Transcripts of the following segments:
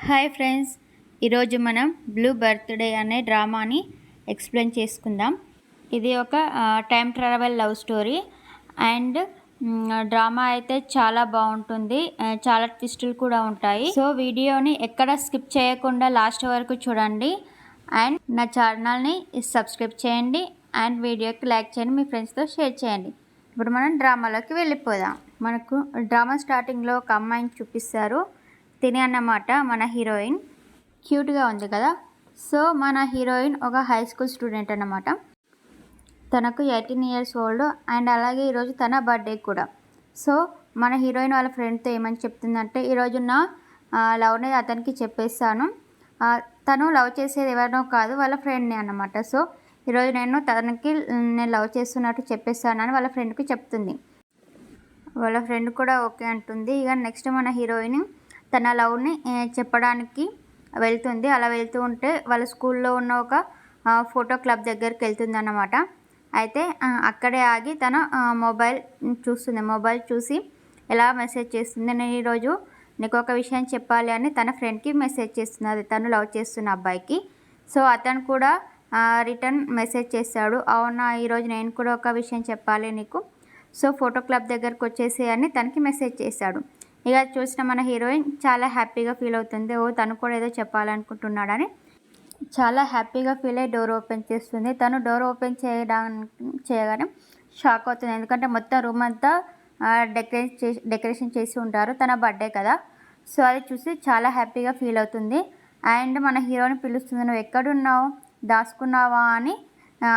Hi friends, ఈరోజు మనం blue birthday అనే డ్రామాని ఎక్స్ప్లెయిన్ చేసుకుందాం. ఇది ఒక time travel love story and drama అయితే చాలా బాగుంటుంది. చాలా ట్విస్టులు కూడా ఉంటాయి. సో వీడియోని ఎక్కడ స్కిప్ చేయకుండా లాస్ట్ వరకు చూడండి అండ్ నా ఛానల్ని సబ్స్క్రైబ్ చేయండి అండ్ వీడియోకి లైక్ చేయండి, మీ ఫ్రెండ్స్తో షేర్ చేయండి. ఇప్పుడు మనం డ్రామాలోకి వెళ్ళిపోదాం. మనకు డ్రామా స్టార్టింగ్లో ఒక అమ్మాయిని చూపిస్తారు. తిని అన్నమాట మన హీరోయిన్. క్యూట్గా ఉంది కదా. సో మన హీరోయిన్ ఒక హై స్కూల్ స్టూడెంట్ అన్నమాట. తనకు 18 years ఓల్డ్ అండ్ అలాగే ఈరోజు తన బర్త్డే కూడా. సో మన హీరోయిన్ వాళ్ళ ఫ్రెండ్తో ఏమని చెప్తుందంటే, ఈరోజు నా లవ్ని అతనికి చెప్పేస్తాను. తను లవ్ చేసేది ఎవరినో కాదు, వాళ్ళ ఫ్రెండ్ని అన్నమాట. సో ఈరోజు నేను లవ్ చేస్తున్నట్టు చెప్పేస్తానని వాళ్ళ ఫ్రెండ్కి చెప్తుంది. వాళ్ళ ఫ్రెండ్ కూడా ఓకే అంటుంది. ఇక నెక్స్ట్ మన హీరోయిన్ తన లవ్ని చెప్పడానికి వెళ్తుంది. అలా వెళ్తూ ఉంటే వాళ్ళ స్కూల్లో ఉన్న ఒక ఫోటో క్లబ్ దగ్గరికి వెళ్తుంది అన్నమాట. అయితే అక్కడే ఆగి తన మొబైల్ చూస్తుంది. మొబైల్ చూసి ఎలా మెసేజ్ చేస్తుంది, నేను ఈరోజు నీకు ఒక విషయం చెప్పాలి అని తన ఫ్రెండ్కి మెసేజ్ చేస్తుంది. అది తను లవ్ చేస్తున్న అబ్బాయికి. సో అతను కూడా రిటర్న్ మెసేజ్ చేస్తాడు, అవునా ఈరోజు నేను కూడా ఒక విషయం చెప్పాలి నీకు, సో ఫోటో క్లబ్ దగ్గరకు వచ్చేసి అని తనకి మెసేజ్ చేశాడు. ఇక చూసిన మన హీరోయిన్ చాలా హ్యాపీగా ఫీల్ అవుతుంది. తను కూడా ఏదో చెప్పాలనుకుంటున్నాడని చాలా హ్యాపీగా ఫీల్ అయ్యి డోర్ ఓపెన్ చేస్తుంది. తను డోర్ ఓపెన్ చేయగానే షాక్ అవుతుంది. ఎందుకంటే మొత్తం రూమ్ అంతా డెకరేషన్ చేసి ఉంటారు, తన బర్త్డే కదా. సో అది చూసి చాలా హ్యాపీగా ఫీల్ అవుతుంది. అండ్ మన హీరోని పిలుస్తుంది, నువ్వు ఎక్కడున్నావు, దాచుకున్నావా అని.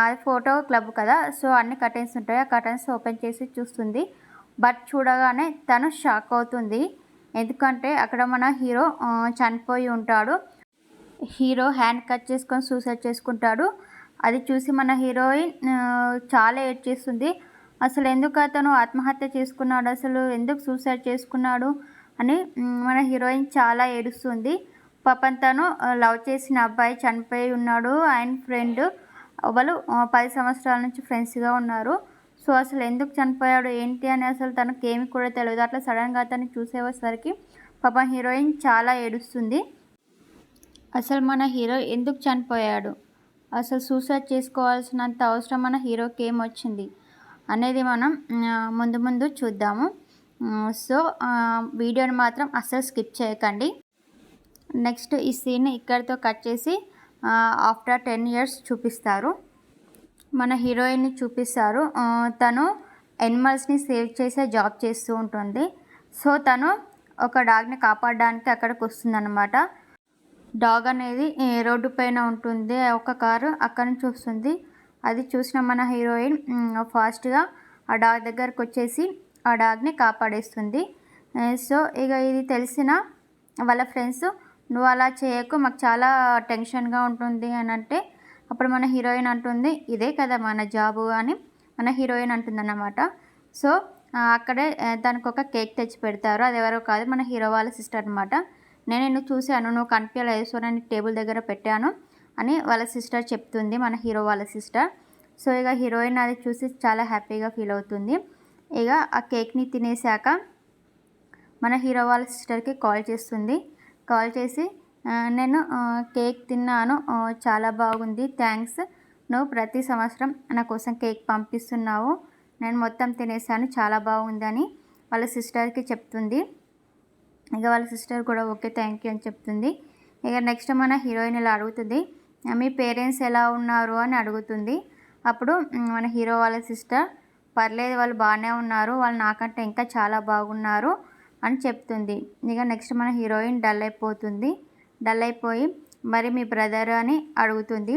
అది ఫోటో క్లబ్ కదా, సో అన్ని కర్టెన్స్ ఉంటాయి. ఆ కర్టెన్స్ ఓపెన్ చేసి చూస్తుంది. బట్ చూడగానే తను షాక్ అవుతుంది. ఎందుకంటే అక్కడ మన హీరో చనిపోయి ఉంటాడు. హీరో హ్యాండ్ కట్ చేసుకొని సూసైడ్ చేసుకుంటాడు. అది చూసి మన హీరోయిన్ చాలా ఏడ్ చేస్తుంది. అసలు ఎందుకు అతను ఆత్మహత్య చేసుకున్నాడు, అసలు ఎందుకు సూసైడ్ చేసుకున్నాడు అని మన హీరోయిన్ చాలా ఏడుస్తుంది. పాపం తను లవ్ చేసిన అబ్బాయి చనిపోయి ఉన్నాడు. ఆయన ఫ్రెండ్ వాళ్ళు 10 సంవత్సరాల నుంచి ఫ్రెండ్స్గా ఉన్నారు. సో అసలు ఎందుకు చనిపోయాడు ఏంటి అని అసలు తనకు ఏమి కూడా తెలియదు. అట్లా సడన్గా అతన్ని చూసేసరికి పాపం హీరోయిన్ చాలా ఏడుస్తుంది. అసలు మన హీరో ఎందుకు చనిపోయాడు, అసలు సూసైడ్ చేసుకోవాల్సినంత అవసరం మన హీరోకి ఏమొచ్చింది అనేది మనం ముందు ముందు చూద్దాము. సో వీడియోని మాత్రం అస్సలు స్కిప్ చేయకండి. నెక్స్ట్ ఈ సీన్ ఇక్కడితో కట్ చేసి ఆఫ్టర్ 10 years చూపిస్తారు. మన హీరోయిన్ని చూపిస్తారు. తను ఎనిమల్స్ని సేవ్ చేసే జాబ్ చేస్తూ ఉంటుంది. సో తను ఒక డాగ్ని కాపాడడానికి అక్కడికి వస్తుందన్నమాట. డాగ్ అనేది రోడ్డు పైన ఉంటుంది. ఒక కారు అక్కడి నుంచి వస్తుంది. అది చూసిన మన హీరోయిన్ ఫాస్ట్గా ఆ డాగ్ దగ్గరకు వచ్చేసి ఆ డాగ్ని కాపాడేస్తుంది. సో ఇక ఇది తెలిసిన వాళ్ళ ఫ్రెండ్స్, నువ్వు అలా చేయకు, మాకు చాలా టెన్షన్గా ఉంటుంది అని అంటే, అప్పుడు మన హీరోయిన్ అంటుంది, ఇదే కదా మన జాబు అని మన హీరోయిన్ అంటుంది అన్నమాట. సో అక్కడే తనకు ఒక కేక్ తెచ్చి పెడతారు. అది ఎవరో కాదు, మన హీరో వాళ్ళ సిస్టర్ అనమాట. నేను నిన్ను చూశాను, నువ్వు కనిపించలేదు, సో నేను టేబుల్ దగ్గర పెట్టాను అని వాళ్ళ సిస్టర్ చెప్తుంది, మన హీరో వాళ్ళ సిస్టర్. సో ఇక హీరోయిన్ అది చూసి చాలా హ్యాపీగా ఫీల్ అవుతుంది. ఇక ఆ కేక్ని తినేసాక మన హీరో వాళ్ళ సిస్టర్కి కాల్ చేస్తుంది. కాల్ చేసి, నేను కేక్ తిన్నాను, చాలా బాగుంది, థ్యాంక్స్, నువ్వు ప్రతి సంవత్సరం నా కోసం కేక్ పంపిస్తున్నావు, నేను మొత్తం తినేసాను, చాలా బాగుందని వాళ్ళ సిస్టర్కి చెప్తుంది. ఇక వాళ్ళ సిస్టర్ కూడా ఓకే థ్యాంక్ యూ అని చెప్తుంది. ఇక నెక్స్ట్ మన హీరోయిన్ ఇలా అడుగుతుంది, మీ పేరెంట్స్ ఎలా ఉన్నారు అని అడుగుతుంది. అప్పుడు మన హీరో వాళ్ళ సిస్టర్, పర్లేదు వాళ్ళు బాగానే ఉన్నారు, వాళ్ళు నాకంటే ఇంకా చాలా బాగున్నారు అని చెప్తుంది. ఇక నెక్స్ట్ మన హీరోయిన్ డల్ అయిపోతుంది. డల్ అయిపోయి, మరి మీ బ్రదర్ అని అడుగుతుంది.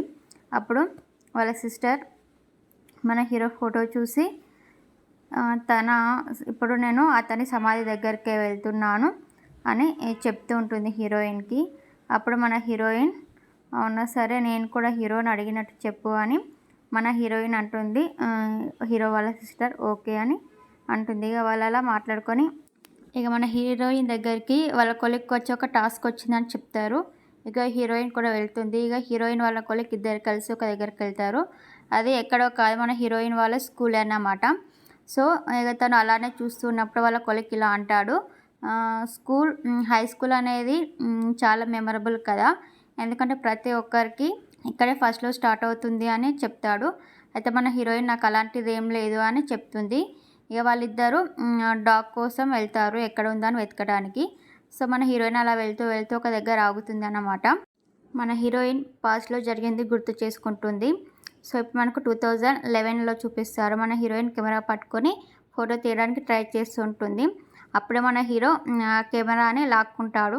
అప్పుడు వాళ్ళ సిస్టర్ మన హీరో ఫోటో చూసి, ఇప్పుడు నేను అతని సమాధి దగ్గరికే వెళ్తున్నాను అని చెప్తూ ఉంటుంది హీరోయిన్కి. అప్పుడు మన హీరోయిన్, అవునా సరే నేను కూడా హీరోని అడిగినట్టు చెప్పు అని మన హీరోయిన్ అంటుంది. హీరో వాళ్ళ సిస్టర్ ఓకే అని అంటుంది. ఇక వాళ్ళు అలా మాట్లాడుకొని ఇక మన హీరోయిన్ దగ్గరికి వాళ్ళ కొలిక్కి వచ్చి ఒక టాస్క్ వచ్చిందని చెప్తారు. ఇక హీరోయిన్ కూడా వెళ్తుంది. ఇక హీరోయిన్ వాళ్ళ కొలిక్ ఇద్దరు కలిసి ఒక దగ్గరికి వెళ్తారు. అది ఎక్కడో కాదు, మన హీరోయిన్ వాళ్ళ స్కూల్ అన్నమాట. సో ఇక తను అలానే చూస్తున్నప్పుడు వాళ్ళ కొలిక్ ఇలా అంటాడు, హై స్కూల్ అనేది చాలా మెమరబుల్ కదా, ఎందుకంటే ప్రతి ఒక్కరికి ఇక్కడే ఫస్ట్లో స్టార్ట్ అవుతుంది అని చెప్తాడు. అయితే మన హీరోయిన్ నాకు అలాంటిది ఏం లేదు అని చెప్తుంది. ఇక వాళ్ళిద్దరూ డాగ్ కోసం వెళ్తారు, ఎక్కడ ఉందని వెతకడానికి. సో మన హీరోయిన్ అలా వెళ్తూ వెళ్తూ ఒక దగ్గర ఆగుతుంది అన్నమాట. మన హీరోయిన్ పాస్ట్లో జరిగింది గుర్తు చేసుకుంటుంది. సో ఇప్పుడు మనకు 2011లో చూపిస్తారు. మన హీరోయిన్ కెమెరా పట్టుకొని ఫోటో తీయడానికి ట్రై చేస్తుంటుంది. అప్పుడే మన హీరో కెమెరాని లాక్కుంటాడు,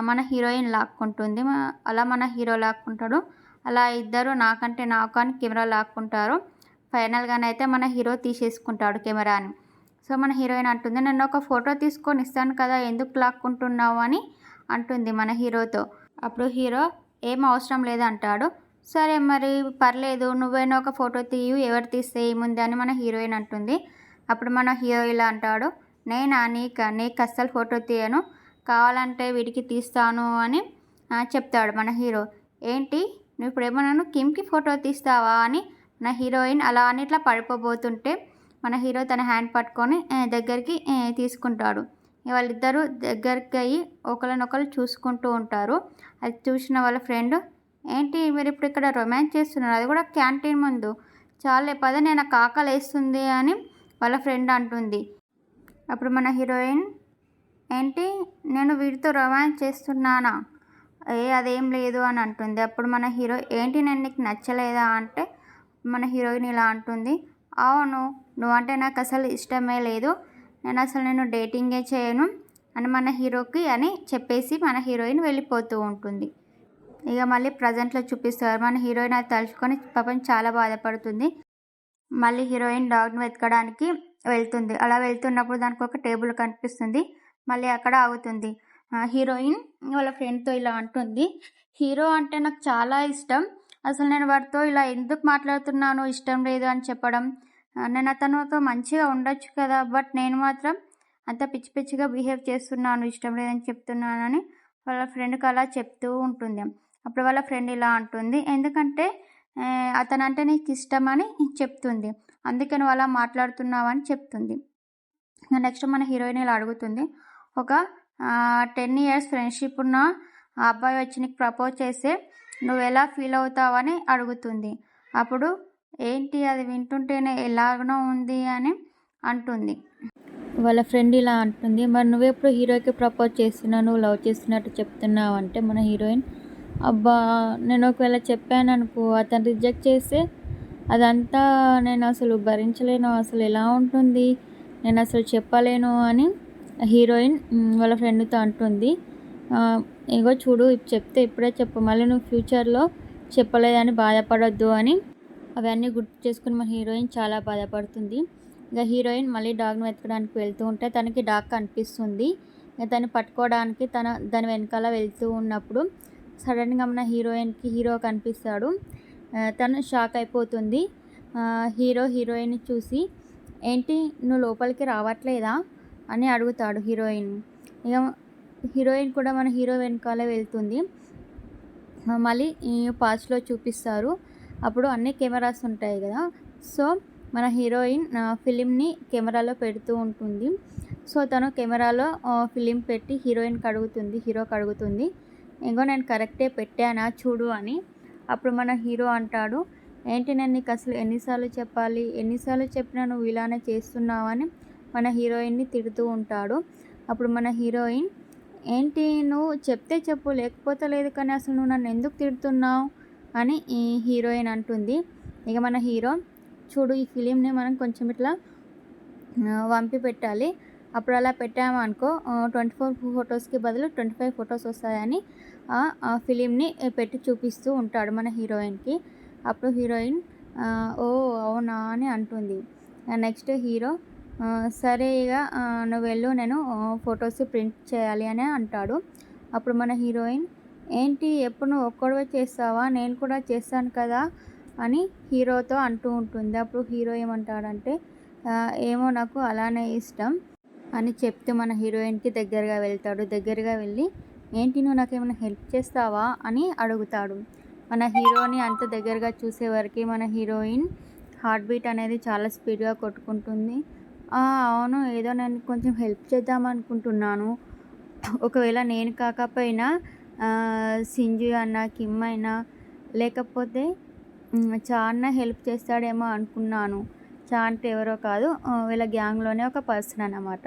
మన హీరోయిన్ లాక్కుంటుంది. అలా మన హీరో లాక్కుంటాడు, అలా ఇద్దరు నాకంటే నాకు అని కెమెరా లాక్కుంటారు. ఫైనల్గానైతే మన హీరో తీసేసుకుంటాడు కెమెరాని. సో మన హీరోయిన్ అంటుంది, నన్ను ఒక ఫోటో తీసుకొని ఇస్తాను కదా, ఎందుకు లాక్కుంటున్నావు అని అంటుంది మన హీరోతో. అప్పుడు హీరో ఏం అవసరం లేదంటాడు. సరే మరి పర్లేదు, నువ్వైనా ఒక ఫోటో తీయు, ఎవరు తీస్తే ఏముంది అని మన హీరోయిన్ అంటుంది. అప్పుడు మన హీరో ఇలా అంటాడు, నేనా నీకు అస్సలు ఫోటో తీయను, కావాలంటే వీడికి తీస్తాను అని చెప్తాడు మన హీరో. ఏంటి నువ్వు ఇప్పుడేమో నన్ను కిమ్కి ఫోటో తీస్తావా అని మన హీరోయిన్ అలా అని ఇట్లా పడిపోబోతుంటే మన హీరో తన హ్యాండ్ పట్టుకొని దగ్గరికి తీసుకుంటాడు. వాళ్ళిద్దరూ దగ్గరికి అయ్యి ఒకరినొకరు చూసుకుంటూ ఉంటారు. అది చూసిన వాళ్ళ ఫ్రెండ్, ఏంటి మీరు ఇప్పుడు ఇక్కడ రొమాన్స్ చేస్తున్నారు, అది కూడా క్యాంటీన్ ముందు, చాలే పద నేను నాకు ఆకలి వేస్తుంది అని వాళ్ళ ఫ్రెండ్ అంటుంది. అప్పుడు మన హీరోయిన్, ఏంటి నేను వీడితో రొమాన్స్ చేస్తున్నానా, అదేం లేదు అని అంటుంది. అప్పుడు మన హీరో, ఏంటి నేను నీకు నచ్చలేదా అంటే మన హీరోయిన్ ఇలా అంటుంది, అవును నువ్వంటే నాకు అసలు ఇష్టమే లేదు, నేను అసలు నేను డేటింగే చేయను అని మన హీరోకి అని చెప్పేసి మన హీరోయిన్ వెళ్ళిపోతూ ఉంటుంది. ఇక మళ్ళీ ప్రజెంట్లో చూపిస్తారు. మన హీరోయిన్ అది తలుచుకొని పాపం చాలా బాధపడుతుంది. మళ్ళీ హీరోయిన్ డాగ్ని వెతకడానికి వెళ్తుంది. అలా వెళ్తున్నప్పుడు దానికి ఒక టేబుల్ కనిపిస్తుంది, మళ్ళీ అక్కడ ఆగుతుంది. హీరోయిన్ వాళ్ళ ఫ్రెండ్తో ఇలా అంటుంది, హీరో అంటే నాకు చాలా ఇష్టం, అసలు నేను వాడితో ఇలా ఎందుకు మాట్లాడుతున్నాను, ఇష్టం లేదు అని చెప్పడం, నేను అతనితో మంచిగా ఉండొచ్చు కదా, బట్ నేను మాత్రం అంత పిచ్చి పిచ్చిగా బిహేవ్ చేస్తున్నాను, ఇష్టం లేదని చెప్తున్నానని వాళ్ళ ఫ్రెండ్కి అలా చెప్తూ ఉంటుంది. అప్పుడు వాళ్ళ ఫ్రెండ్ ఇలా అంటుంది, ఎందుకంటే అతనంటే నీకు ఇష్టమని చెప్తుంది, అందుకే నువ్వు అలా మాట్లాడుతున్నావు అని చెప్తుంది. నెక్స్ట్ మన హీరోయిన్ ఇలా అడుగుతుంది, ఒక 10 years ఫ్రెండ్షిప్ ఉన్న ఆ అబ్బాయి వచ్చి నీకు ప్రపోజ్ చేస్తే నువ్వు ఎలా ఫీల్ అవుతావని అడుగుతుంది. అప్పుడు ఏంటి అది వింటుంటేనే ఎలాగనో ఉంది అని అంటుంది. వాళ్ళ ఫ్రెండ్ ఇలా అంటుంది, మరి నువ్వెప్పుడు హీరోకి ప్రపోజ్ చేస్తున్నావు, నువ్వు లవ్ చేస్తున్నట్టు చెప్తున్నావు అంటే మన హీరోయిన్, అబ్బా నేను ఒకవేళ చెప్పాను అనుకో, అతను రిజెక్ట్ చేస్తే అదంతా నేను అసలు భరించలేను, అసలు ఎలా ఉంటుంది, నేను అసలు చెప్పలేను అని హీరోయిన్ వాళ్ళ ఫ్రెండ్తో అంటుంది. ఇగో చూడు, చెప్తే ఇప్పుడే చెప్పు, మళ్ళీ నువ్వు ఫ్యూచర్లో చెప్పలేదని బాధపడొద్దు అని అవన్నీ గుర్తు చేసుకుని మన హీరోయిన్ చాలా బాధపడుతుంది. ఇక హీరోయిన్ మళ్ళీ డాగ్ని వెతకడానికి వెళ్తూ ఉంటే తనకి డాగ్ కనిపిస్తుంది. ఇక దాన్ని పట్టుకోవడానికి దాని వెనకాల వెళ్తూ ఉన్నప్పుడు సడన్గా మన హీరోయిన్కి హీరో కనిపిస్తాడు. తను షాక్ అయిపోతుంది. హీరోయిన్ని చూసి, ఏంటి నువ్వు లోపలికి రావట్లేదా అని అడుగుతాడు హీరోయిన్. ఇక హీరోయిన్ కూడా మన హీరో వెనకాలే వెళ్తుంది. మళ్ళీ పాస్ట్లో చూపిస్తారు. అప్పుడు అన్ని కెమెరాస్ ఉంటాయి కదా, సో మన హీరోయిన్ ఫిలింని కెమెరాలో పెడుతూ ఉంటుంది. సో తను కెమెరాలో ఫిలిం పెట్టి హీరోకి అడుగుతుంది, ఇంకో నేను కరెక్టే పెట్టానా చూడు అని. అప్పుడు మన హీరో అంటాడు, ఏంటి నేను నీకు అసలు ఎన్నిసార్లు చెప్పాలి, ఎన్నిసార్లు చెప్పినా నువ్వు ఇలానే చేస్తున్నావు అని మన హీరోయిన్ని తిడుతూ ఉంటాడు. అప్పుడు మన హీరోయిన్, ఏంటి నువ్వు చెప్తే చెప్పు, లేకపోతే లేదు, కానీ అసలు నువ్వు నన్ను ఎందుకు తిడుతున్నావు అని ఈ హీరోయిన్ అంటుంది. ఇక మన హీరో, చూడు ఈ ఫిలింని మనం కొంచెం ఇట్లా వంపి పెట్టాలి, అప్పుడు అలా పెట్టామనుకో 24 ఫొటోస్కి బదులు 25 ఫొటోస్ వస్తాయని ఆ ఫిలింని పెట్టి చూపిస్తూ ఉంటాడు మన హీరోయిన్కి. అప్పుడు హీరోయిన్ ఓ అవునా అని అంటుంది. నెక్స్ట్ హీరో, సరే ఇక నువ్వు వెళ్ళు, నేను ఫొటోస్ ప్రింట్ చేయాలి అని అంటాడు. అప్పుడు మన హీరోయిన్, ఏంటి ఎప్పుడు నువ్వు ఒక్కడివే చేస్తావా, నేను కూడా చేస్తాను కదా అని హీరోతో అంటూ ఉంటుంది. అప్పుడు హీరో ఏమంటాడంటే, ఏమో నాకు అలానే ఇష్టం అని చెప్తూ మన హీరోయిన్కి దగ్గరగా వెళ్తాడు. దగ్గరగా వెళ్ళి, ఏంటి నువ్వు నాకేమైనా హెల్ప్ చేస్తావా అని అడుగుతాడు. మన హీరోని అంత దగ్గరగా చూసేవరకు మన హీరోయిన్ హార్ట్ బీట్ అనేది చాలా స్పీడ్గా కొట్టుకుంటుంది. ఆ! అవును. ఏదో నేను కొంచెం హెల్ప్ చేద్దామనుకుంటున్నాను. ఒకవేళ నేను కాకపోయినా సింజు అన్న, కిమ్ అయినా లేకపోతే చా అన్న హెల్ప్ చేస్తాడేమో అనుకున్నాను. చా అంటే ఎవరో కాదు వీళ్ళ గ్యాంగ్‌లోనే ఒక పర్సన్ అన్నమాట.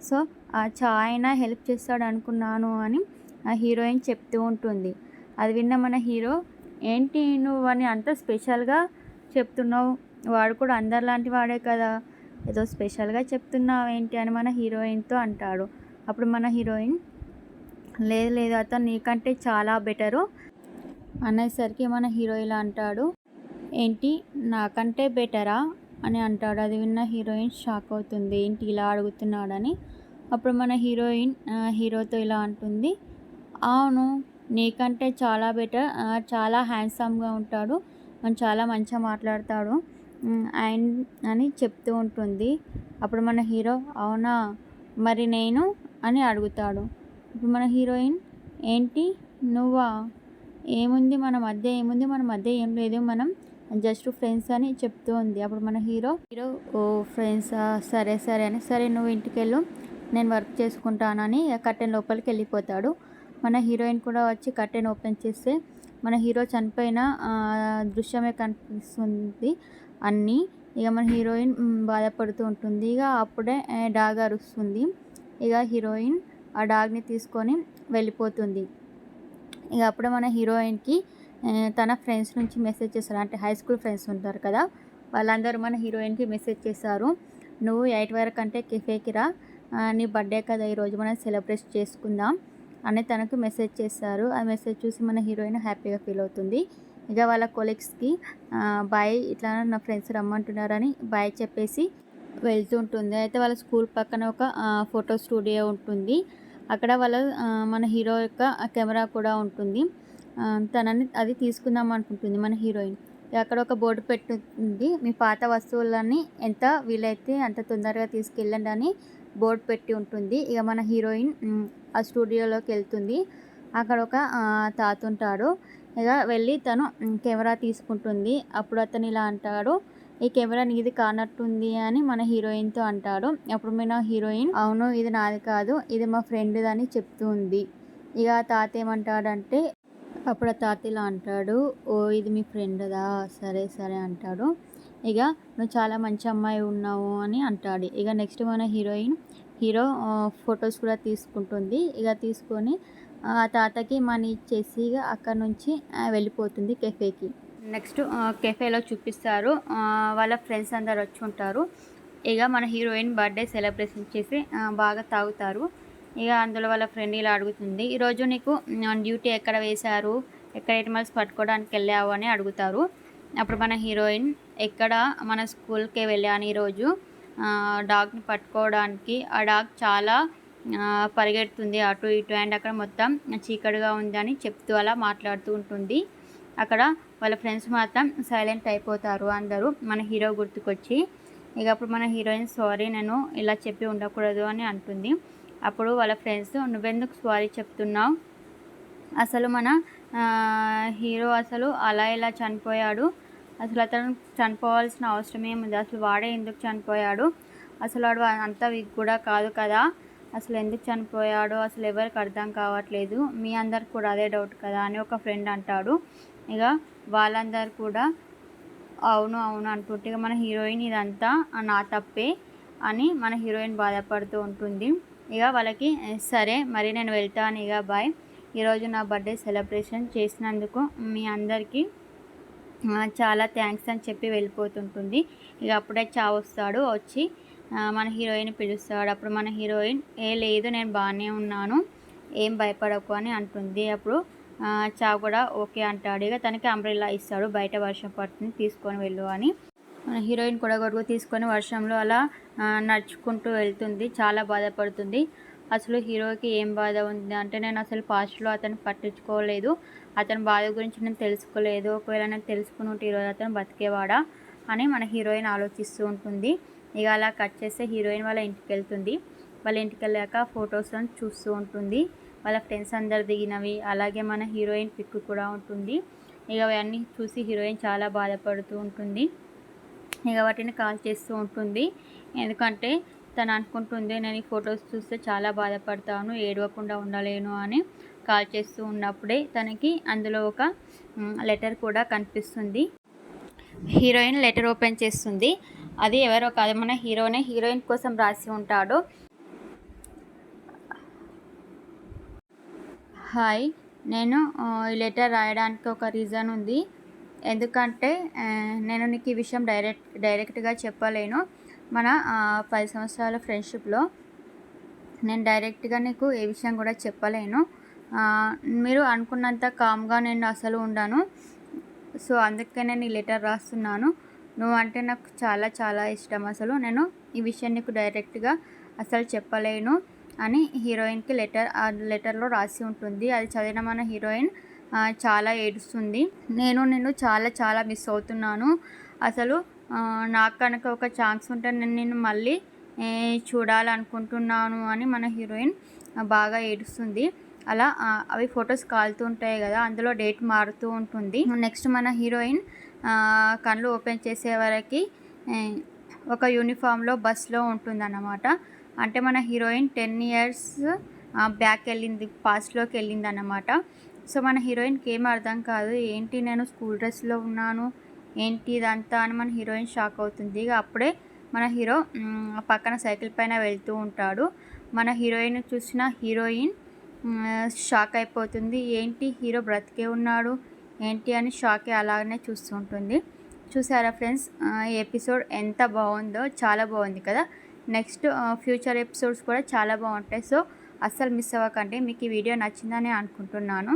సో, ఆ చా అయినా హెల్ప్ చేస్తాడనుకున్నాను అని ఆ హీరోయిన్ చెప్తూ ఉంటుంది. అది విన్న మన హీరో, "ఏంటి నువ్వని అంత స్పెషల్‌గా చెప్తున్నావు? వాడు కూడా అందరిలాంటి వాడే కదా! ఏదో స్పెషల్‌గా చెప్తున్నావేంటి?" అని మన హీరోయిన్‌తో అంటాడు. అప్పుడు మన హీరోయిన్, "లేదు లేదు అతను నీకంటే చాలా బెటరు" అనేసరికి మన హీరో ఇలా అంటాడు, "ఏంటి నాకంటే బెటరా?" అని అంటాడు. అది విన్న హీరోయిన్ షాక్ అవుతుంది. ఏంటి ఇలా అడుగుతున్నాడని. అప్పుడు మన హీరోయిన్ హీరోతో ఇలా అంటుంది, "అవును. నీకంటే చాలా బెటర్. చాలా హ్యాండ్సమ్‌గా ఉంటాడు. చాలా మంచిగా మాట్లాడతాడు." అండ్ అని చెప్తూ ఉంటుంది. అప్పుడు మన హీరో, "అవునా? మరి నేను?" అని అడుగుతాడు. ఇప్పుడు మన హీరోయిన్, "ఏంటి నువ్వా? ఏముంది మన మధ్య ఏముంది? మన మధ్య ఏం లేదు. మనం జస్ట్ ఫ్రెండ్స్" అని చెప్తూ ఉంది. అప్పుడు మన హీరో, "ఓహ్! ఫ్రెండ్సా? సరే సరే" అని, "సరే నువ్వు ఇంటికెళ్ళు. నేను వర్క్ చేసుకుంటానని" కర్టెన్ లోపలికెళ్ళిపోతాడు. మన హీరోయిన్ కూడా వచ్చి కర్టెన్ ఓపెన్ చేస్తే మన హీరో చనిపోయిన దృశ్యమే కనిపిస్తుంది అన్నీ. ఇక మన హీరోయిన్ బాధపడుతూ ఉంటుంది. ఇక అప్పుడే డాగ్ అరుస్తుంది. ఇక హీరోయిన్ ఆ డాగ్‌ని తీసుకొని వెళ్ళిపోతుంది. ఇక అప్పుడే మన హీరోయిన్‌కి తన ఫ్రెండ్స్ నుంచి మెసేజ్ చేస్తారు. అంటే హై స్కూల్ ఫ్రెండ్స్ ఉంటారు కదా! వాళ్ళందరూ మన హీరోయిన్‌కి మెసేజ్ చేశారు. "నువ్వు 8 వరకంటే కెఫేకి రా. నీ బర్త్‌డే కదా ఈరోజు మనం సెలబ్రేట్ చేసుకుందాం" అని తనకు మెసేజ్ చేశారు. ఆ మెసేజ్ చూసి మన హీరోయిన్ హ్యాపీగా ఫీల్ అవుతుంది. ఇక వాళ్ళ కొలీగ్స్‌కి బాయ్, ఇట్లా నా ఫ్రెండ్స్ రమ్మంటున్నారని బాయ్ చెప్పేసి వెళ్తూ ఉంటుంది. అయితే వాళ్ళ స్కూల్ పక్కన ఒక ఫోటో స్టూడియో ఉంటుంది. అక్కడ వాళ్ళ మన హీరో యొక్క కెమెరా కూడా ఉంటుంది. తనని అది తీసుకుందాం అనుకుంటుంది మన హీరోయిన్. అక్కడ ఒక బోర్డు పెట్టుంది. "మీ పాత వస్తువులన్నీ ఎంత వీలైతే అంత తొందరగా తీసుకెళ్ళండి" అని బోర్డ్ పెట్టి ఉంటుంది. ఇక మన హీరోయిన్ ఆ స్టూడియోలోకి వెళ్తుంది. అక్కడ ఒక తాత ఉంటాడు. ఇక వెళ్ళి తను కెమెరా తీసుకుంటుంది. అప్పుడు అతను ఇలా అంటాడు, "ఈ కెమెరా నీది కానట్టుంది" అని మన హీరోయిన్‌తో అంటాడు. అప్పుడు మన హీరోయిన్, "అవును ఇది నాది కాదు. ఇది మా ఫ్రెండ్‌ది" అని చెప్తూ ఉంది. ఇక ఆ తాత ఏమంటాడంటే, అప్పుడు ఆ తాత ఇలా అంటాడు, "ఓహ్! ఇది మీ ఫ్రెండ్‌దా? సరే సరే" అంటాడు. ఇక "నువ్వు చాలా మంచి అమ్మాయి ఉన్నావు" అని అంటాడు. ఇక నెక్స్ట్ మన హీరో ఫొటోస్ కూడా తీసుకుంటుంది. ఇక తీసుకొని ఆ తాతకి మనీ ఇచ్చేసి ఇక అక్కడి నుంచి వెళ్ళిపోతుంది కెఫేకి. నెక్స్ట్ కెఫేలో చూపిస్తారు. వాళ్ళ ఫ్రెండ్స్ అందరూ వచ్చి ఉంటారు. ఇక మన హీరోయిన్ బర్త్‌డే సెలబ్రేషన్ చేసి బాగా తాగుతారు. ఇక అందులో వాళ్ళ ఫ్రెండ్ ఇలా అడుగుతుంది, "ఈరోజు నీకు డ్యూటీ ఎక్కడ వేశారు? ఎక్కడ ఎనిమల్స్ పట్టుకోవడానికి వెళ్ళావు?" అని అడుగుతారు. అప్పుడు మన హీరోయిన్, "ఎక్కడ మన స్కూల్‌కే వెళ్ళాను ఈరోజు డాగ్‌ని పట్టుకోవడానికి. ఆ డాగ్ చాలా పరిగెడుతుంది అటు ఇటు అండ్ అక్కడ మొత్తం చీకటిగా ఉంది" అని చెప్తూ అలా మాట్లాడుతూ ఉంటుంది. అక్కడ వాళ్ళ ఫ్రెండ్స్ మాత్రం సైలెంట్ అయిపోతారు అందరూ మన హీరో గుర్తుకొచ్చి. ఇక అప్పుడు మన హీరోయిన్, "సారీ నేను ఇలా చెప్పి ఉండకూడదు" అని అంటుంది. అప్పుడు వాళ్ళ ఫ్రెండ్స్, "నువ్వెందుకు సారీ చెప్తున్నావు? అసలు మన హీరో అసలు అలా ఎలా చనిపోయాడు? అసలు అతను చనిపోవాల్సిన అవసరం ఏముంది? అసలు వాడే ఎందుకు చనిపోయాడు? అసలు వాడు అంత వీక్ కూడా కాదు కదా! అసలు ఎందుకు చనిపోయాడో అసలు ఎవరికి అర్థం కావట్లేదు. మీ అందరికి కూడా అదే డౌట్ కదా" అని ఒక ఫ్రెండ్ అంటాడు. ఇక వాళ్ళందరూ కూడా అవును అవును అంటుంటే ఇక మన హీరోయిన్, "ఇదంతా నా తప్పే" అని మన హీరోయిన్ బాధపడుతూ ఉంటుంది. ఇక వాళ్ళకి, "సరే మరి నేను వెళ్తాను ఇక బాయ్. ఈరోజు నా బర్త్‌డే సెలబ్రేషన్ చేసినందుకు మీ అందరికీ చాలా థ్యాంక్స్" అని చెప్పి వెళ్ళిపోతుంటుంది. ఇక అప్పుడే చావ్ వస్తాడు. వచ్చి మన హీరోయిన్ పిలుస్తాడు. అప్పుడు మన హీరోయిన్, "ఏ లేదు నేను బాగానే ఉన్నాను. ఏం భయపడకు" అని అంటుంది. అప్పుడు చావ్ కూడా ఓకే అంటాడు. ఇక తనకి అంబ్రెల్లా ఇస్తాడు. "బయట వర్షం పడుతుంది తీసుకొని వెళ్ళు" అని. మన హీరోయిన్ కూడా గొడుగు తీసుకొని వర్షంలో అలా నడుచుకుంటూ వెళ్తుంది. చాలా బాధపడుతుంది. అసలు హీరోకి ఏం బాధ ఉంది అంటే, నేను అసలు పాస్ట్‌లో అతన్ని పట్టించుకోలేదు. అతని బాధ గురించి నేను తెలుసుకోలేదు. ఒకవేళ నేను తెలుసుకుని ఉంటే ఈరోజు అతను బతికేవాడా అని మన హీరోయిన్ ఆలోచిస్తూ ఉంటుంది. ఇక అలా కట్ చేస్తే హీరోయిన్ వాళ్ళ ఇంటికెళ్తుంది. వాళ్ళ ఇంటికెళ్ళాక ఫొటోస్‌ని చూస్తూ ఉంటుంది. వాళ్ళ ఫ్రెండ్స్ అందరు దిగినవి, అలాగే మన హీరోయిన్ పిక్ కూడా ఉంటుంది. ఇక అవన్నీ చూసి హీరోయిన్ చాలా బాధపడుతూ ఉంటుంది. ఇక వాటిని కాల్ చేస్తూ ఉంటుంది. ఎందుకంటే తను అనుకుంటుంది నేను ఈ ఫొటోస్ చూస్తే చాలా బాధపడతాను, ఏడవకుండా ఉండలేను అని. కాల్ చేస్తూ ఉన్నప్పుడే తనకి అందులో ఒక లెటర్ కూడా కనిపిస్తుంది. హీరోయిన్ లెటర్ ఓపెన్ చేస్తుంది. అది ఎవరో కాదు, మన హీరోనే హీరోయిన్ కోసం రాసి ఉంటాడు. హాయ్, నేను ఈ లెటర్ రాయడానికి ఒక రీజన్ ఉంది. ఎందుకంటే నేను నీకు ఈ విషయం డైరెక్ట్గా చెప్పలేను. మన 10 సంవత్సరాల ఫ్రెండ్షిప్లో నేను డైరెక్ట్గా నీకు ఏ విషయం కూడా చెప్పలేను. మీరు అనుకున్నంత కామ్గా నేను అసలు ఉండను. సో అందుకే నేను ఈ లెటర్ రాస్తున్నాను. నువ్వు అంటే నాకు చాలా చాలా ఇష్టం. అసలు నేను ఈ విషయం నీకు డైరెక్ట్గా అసలు చెప్పలేను అని హీరోయిన్కి ఆ లెటర్లో రాసి ఉంటుంది. అది చదివిన మన హీరోయిన్ చాలా ఏడుస్తుంది. నేను నిన్ను చాలా చాలా మిస్ అవుతున్నాను. అసలు నాకు కనుక ఒక ఛాన్స్ ఉంటే నేను నిన్ను మళ్ళీ చూడాలనుకుంటున్నాను అని మన హీరోయిన్ బాగా ఏడుస్తుంది. అలా అవి ఫొటోస్ కాలుతూ ఉంటాయి కదా, అందులో డేట్ మారుతూ ఉంటుంది. నెక్స్ట్ మన హీరోయిన్ కళ్ళు ఓపెన్ చేసే వరకు ఒక యూనిఫామ్లో బస్లో ఉంటుందన్నమాట. అంటే మన హీరోయిన్ 10 years బ్యాక్ వెళ్ళింది, పాస్ట్లోకి వెళ్ళింది అన్నమాట. సో మన హీరోయిన్కి ఏం అర్థం కాదు, ఏంటి నేను స్కూల్ డ్రెస్లో ఉన్నాను, ఏంటి ఇదంతా అని మన హీరోయిన్ షాక్ అవుతుంది. ఇక అప్పుడే మన హీరో పక్కన సైకిల్ పైన వెళ్తూ ఉంటాడు. మన హీరోయిన్ చూసిన హీరోయిన్ షాక్ అయిపోతుంది. ఏంటి హీరో బ్రతికే ఉన్నాడు ఏంటి అని షాక్ అలాగనే చూస్తూ ఉంటుంది. చూసారా ఫ్రెండ్స్, ఈ ఎపిసోడ్ ఎంత బాగుందో, చాలా బాగుంది కదా. నెక్స్ట్ ఫ్యూచర్ ఎపిసోడ్స్ కూడా చాలా బాగుంటాయి. సో అస్సలు మిస్ అవ్వకండి. మీకు ఈ వీడియో నచ్చిందని అనుకుంటున్నాను.